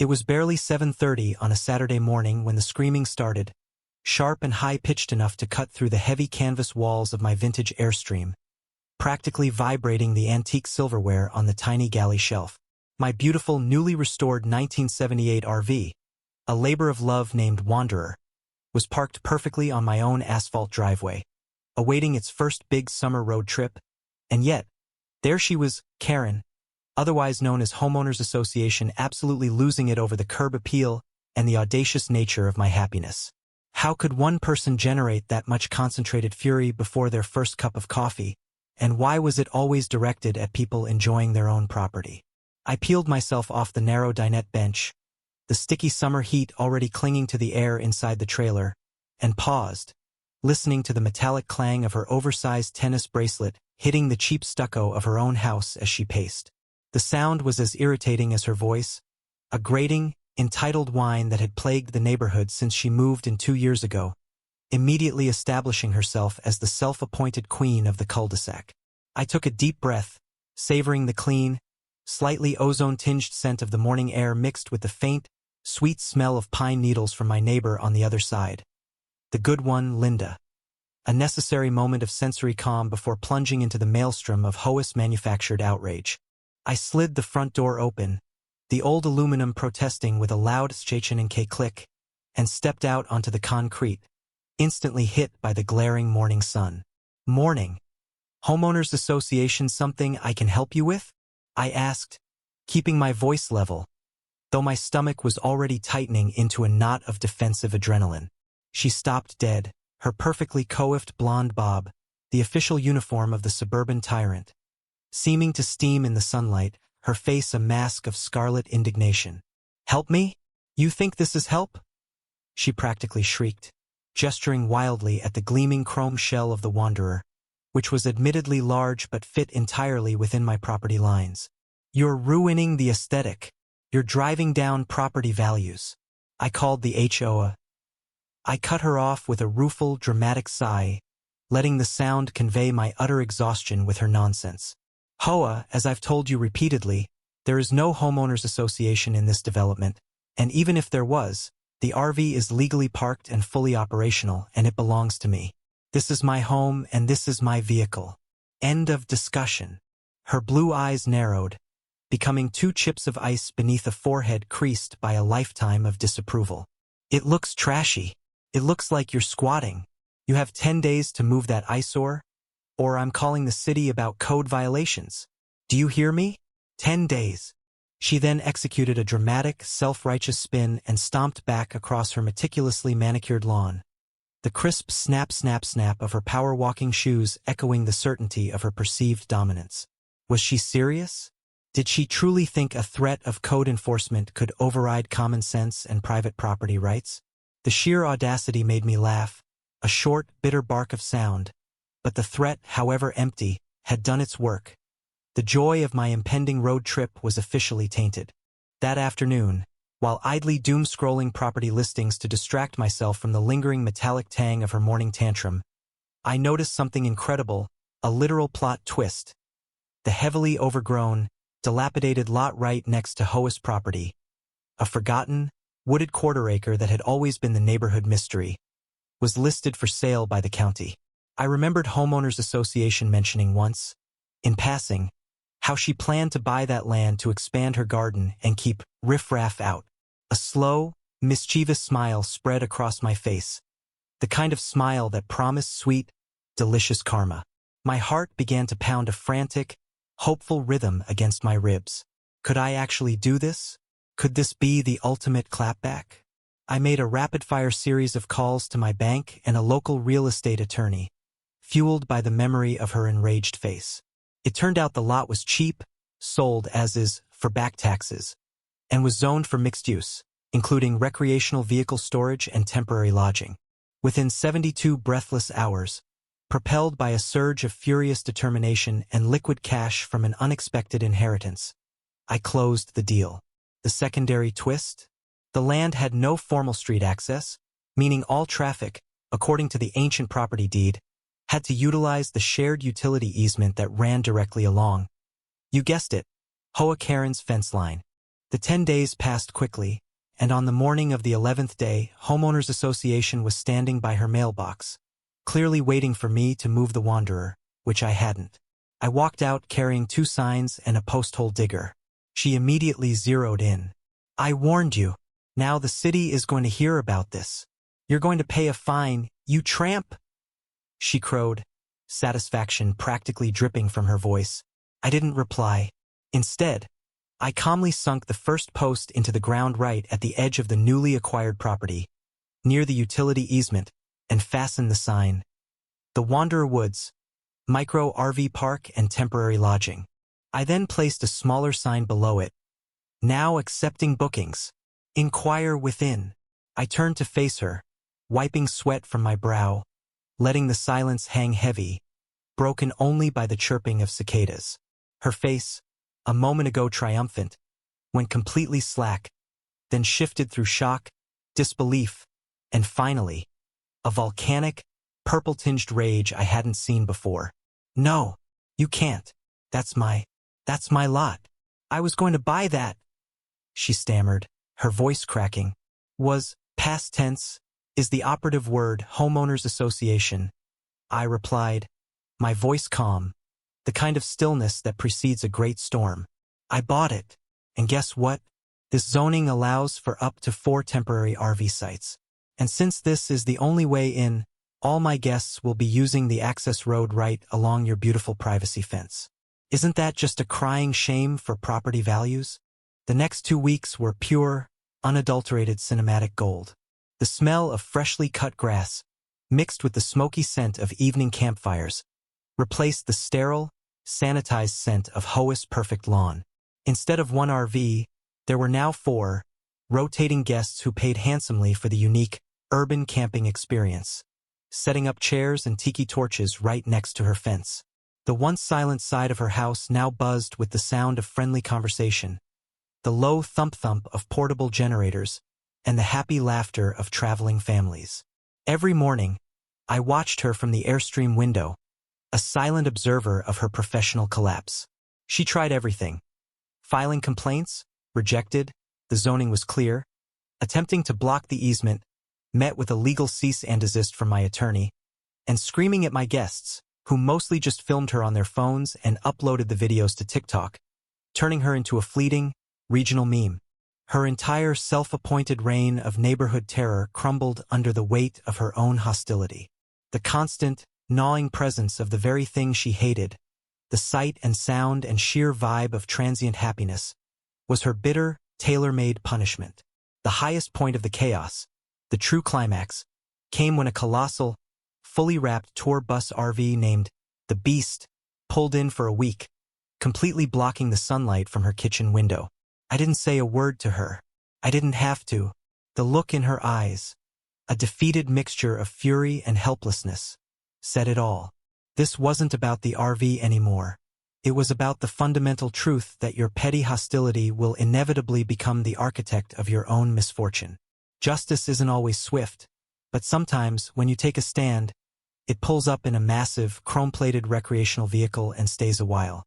It was barely 7:30 on a Saturday morning when the screaming started, sharp and high-pitched enough to cut through the heavy canvas walls of my vintage Airstream, practically vibrating the antique silverware on the tiny galley shelf. My beautiful, newly restored 1978 RV, a labor of love named Wanderer, was parked perfectly on my own asphalt driveway, awaiting its first big summer road trip, and yet, there she was, Karen, otherwise known as Homeowners Association, absolutely losing it over the curb appeal and the audacious nature of my happiness. How could one person generate that much concentrated fury before their first cup of coffee, and why was it always directed at people enjoying their own property? I peeled myself off the narrow dinette bench, the sticky summer heat already clinging to the air inside the trailer, and paused, listening to the metallic clang of her oversized tennis bracelet hitting the cheap stucco of her own house as she paced. The sound was as irritating as her voice, a grating, entitled whine that had plagued the neighborhood since she moved in 2 years ago, immediately establishing herself as the self-appointed queen of the cul-de-sac. I took a deep breath, savoring the clean, slightly ozone-tinged scent of the morning air mixed with the faint, sweet smell of pine needles from my neighbor on the other side. The good one, Linda. A necessary moment of sensory calm before plunging into the maelstrom of HOAS-manufactured outrage. I slid the front door open, the old aluminum protesting with a loud K click, and stepped out onto the concrete, instantly hit by the glaring morning sun. Morning. Homeowners Association, something I can help you with? I asked, keeping my voice level, though my stomach was already tightening into a knot of defensive adrenaline. She stopped dead, her perfectly coiffed blonde bob, the official uniform of the suburban tyrant, seeming to steam in the sunlight, her face a mask of scarlet indignation. "Help me? You think this is help?" she practically shrieked, gesturing wildly at the gleaming chrome shell of the Wanderer, which was admittedly large but fit entirely within my property lines. "You're ruining the aesthetic. You're driving down property values." I called the HOA. I cut her off with a rueful, dramatic sigh, letting the sound convey my utter exhaustion with her nonsense. "HOA, as I've told you repeatedly, there is no homeowners association in this development, and even if there was, the RV is legally parked and fully operational, and it belongs to me. This is my home and this is my vehicle. End of discussion." Her blue eyes narrowed, becoming 2 chips of ice beneath a forehead creased by a lifetime of disapproval. "It looks trashy. It looks like you're squatting. You have 10 days to move that eyesore, or I'm calling the city about code violations. Do you hear me? 10 days. She then executed a dramatic, self-righteous spin and stomped back across her meticulously manicured lawn, the crisp snap, snap, snap of her power-walking shoes echoing the certainty of her perceived dominance. Was she serious? Did she truly think a threat of code enforcement could override common sense and private property rights? The sheer audacity made me laugh, a short, bitter bark of sound, but the threat, however empty, had done its work. The joy of my impending road trip was officially tainted. That afternoon, while idly doom-scrolling property listings to distract myself from the lingering metallic tang of her morning tantrum, I noticed something incredible, a literal plot twist. The heavily overgrown, dilapidated lot right next to HOA's property, a forgotten, wooded quarter-acre that had always been the neighborhood mystery, was listed for sale by the county. I remembered Homeowners Association mentioning once, in passing, how she planned to buy that land to expand her garden and keep riffraff out. A slow, mischievous smile spread across my face, the kind of smile that promised sweet, delicious karma. My heart began to pound a frantic, hopeful rhythm against my ribs. Could I actually do this? Could this be the ultimate clapback? I made a rapid-fire series of calls to my bank and a local real estate attorney, fueled by the memory of her enraged face. It turned out the lot was cheap, sold as is, for back taxes, and was zoned for mixed use, including recreational vehicle storage and temporary lodging. Within 72 breathless hours, propelled by a surge of furious determination and liquid cash from an unexpected inheritance, I closed the deal. The secondary twist? The land had no formal street access, meaning all traffic, according to the ancient property deed, had to utilize the shared utility easement that ran directly along. You guessed it, HOA Karen's fence line. The 10 days passed quickly, and on the morning of the 11th day, Homeowners Association was standing by her mailbox, clearly waiting for me to move the wanderer, which I hadn't. I walked out carrying 2 signs and a post-hole digger. She immediately zeroed in. "I warned you. Now the city is going to hear about this. You're going to pay a fine, you tramp," she crowed, satisfaction practically dripping from her voice. I didn't reply. Instead, I calmly sunk the first post into the ground right at the edge of the newly acquired property, near the utility easement, and fastened the sign. "The Wanderer Woods, Micro RV Park and Temporary Lodging." I then placed a smaller sign below it. "Now accepting bookings. Inquire within." I turned to face her, wiping sweat from my brow, letting the silence hang heavy, broken only by the chirping of cicadas. Her face, a moment ago triumphant, went completely slack, then shifted through shock, disbelief, and finally, a volcanic, purple-tinged rage I hadn't seen before. "No, you can't. That's my lot. I was going to buy that," she stammered, her voice cracking. "Was, past tense, is the operative word, Homeowners Association," I replied, my voice calm, the kind of stillness that precedes a great storm. "I bought it, and guess what? This zoning allows for up to 4 temporary RV sites. And since this is the only way in, all my guests will be using the access road right along your beautiful privacy fence. Isn't that just a crying shame for property values?" The next 2 weeks were pure, unadulterated cinematic gold. The smell of freshly cut grass, mixed with the smoky scent of evening campfires, replaced the sterile, sanitized scent of HOA's perfect lawn. Instead of 1 RV, there were now 4, rotating guests who paid handsomely for the unique, urban camping experience, setting up chairs and tiki torches right next to her fence. The once silent side of her house now buzzed with the sound of friendly conversation, the low thump-thump of portable generators, and the happy laughter of traveling families. Every morning, I watched her from the Airstream window, a silent observer of her professional collapse. She tried everything. Filing complaints, rejected, the zoning was clear. Attempting to block the easement, met with a legal cease and desist from my attorney. And screaming at my guests, who mostly just filmed her on their phones and uploaded the videos to TikTok, turning her into a fleeting, regional meme. Her entire self-appointed reign of neighborhood terror crumbled under the weight of her own hostility. The constant, gnawing presence of the very thing she hated, the sight and sound and sheer vibe of transient happiness, was her bitter, tailor-made punishment. The highest point of the chaos, the true climax, came when a colossal, fully wrapped tour bus RV named the Beast pulled in for a week, completely blocking the sunlight from her kitchen window. I didn't say a word to her. I didn't have to. The look in her eyes, a defeated mixture of fury and helplessness, said it all. This wasn't about the RV anymore. It was about the fundamental truth that your petty hostility will inevitably become the architect of your own misfortune. Justice isn't always swift, but sometimes, when you take a stand, it pulls up in a massive, chrome-plated recreational vehicle and stays a while.